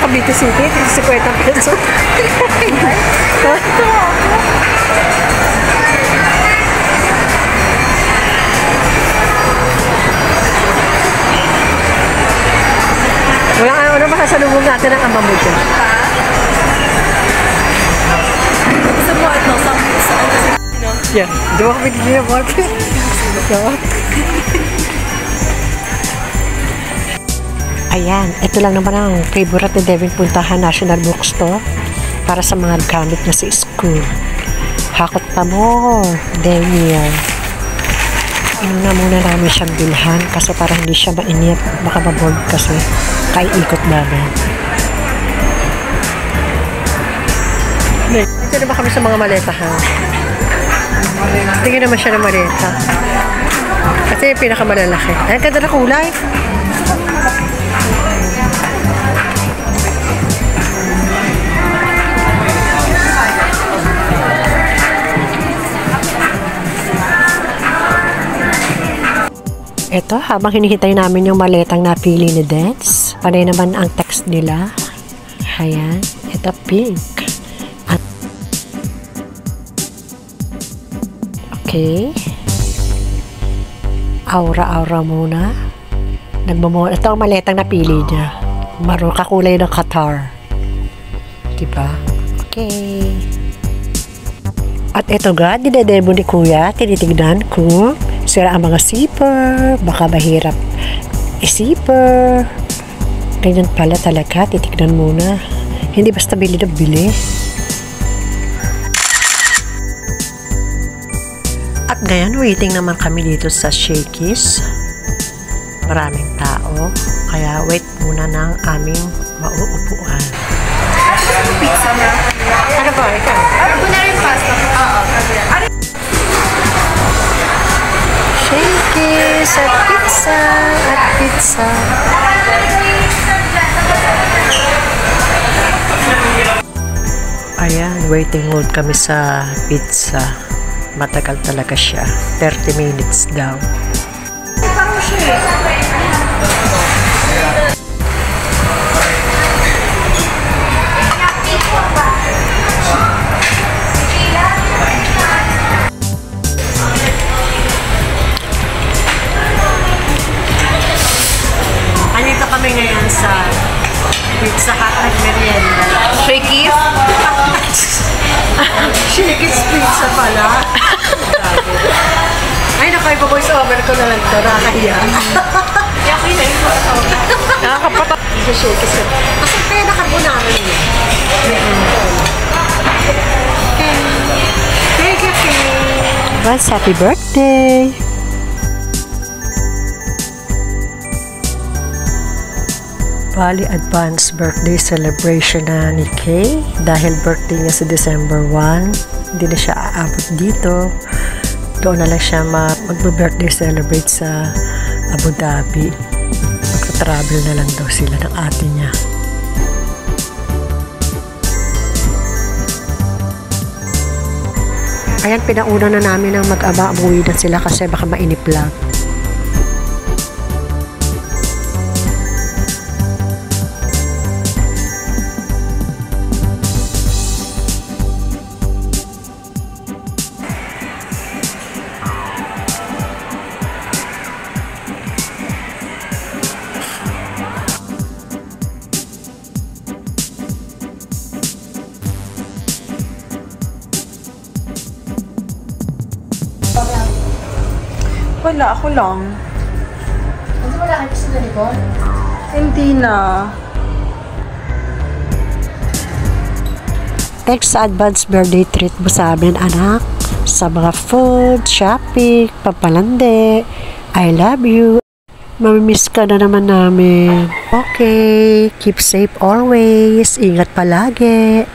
Cavite City, 50 pesos. Walang ano makasalubong natin ang ama mo dyan. Gusto mo at no, saan Yeah, doon kami din yung market. Ayan, ito lang naman ang favorite ni Devin puntahan, National Bookstore para sa mga gamit na sa school. Hakot pa mo, Daniel. Inuna muna namin siyang bilhan kasi para hindi siya mainip, baka maboard kasi ikot namin. Ito na ba kami sa mga maleta ha? Tingin naman siya ng maleta. Kasi yung pinakamalalaki. Ay, ganda na kulay. Ito, habang hinihintay namin yung maletang napili ni Dance, panay naman ang text nila. Ayan, ito pink. Okay. Aura-aura muna. Ito ang maletang napili niya. Kakulay ng Qatar. Diba? Okay. At ito nga, dinedemo ni Kuya, tinitignan kung sira ang mga zipper, baka mahirap i-zipper. Ganyan pala talaga, titignan muna. Hindi basta bili na bili. At ngayon, waiting naman kami dito sa Shakey's. Maraming tao, kaya wait muna ng aming mauupuan. pizza na? Ano ba? Ikaw? Ako na rin pasta. Oo. Shakey's at pizza. Ayan, waiting mode kami sa pizza. Matagal talaga siya. 30 minutes daw. Parang siya Andito kami ngayon sa Pizza Hut at Merienda. Shakey's? Shakey's Pizza pala. Ay, naku, ipa-voice over ko na lang ito. Nakakahiya. Yaki na yung Nakakapata. Sa Shakey's. Kasi kaya nakarbonara niya. Thank you, Kim. Advance happy birthday. Bali, advance birthday celebration na ni Kay. Dahil birthday niya sa December 1, hindi na siya aabot dito. Doon na lang siya mag-birthday celebrate sa Abu Dhabi. Magka-travel na lang daw sila ng ate niya. Ayan, pinauna na namin ang mag-aba. Umuwi na sila kasi baka mainip lang. Wala, ako lang. Hindi mo nakita sa likod? Hindi na. Thanks sa advance birthday treat mo sa amin, anak. Sa mga food, shopping, papalande. I love you. Mamimiss ka na naman namin. Okay, keep safe always. Ingat palagi.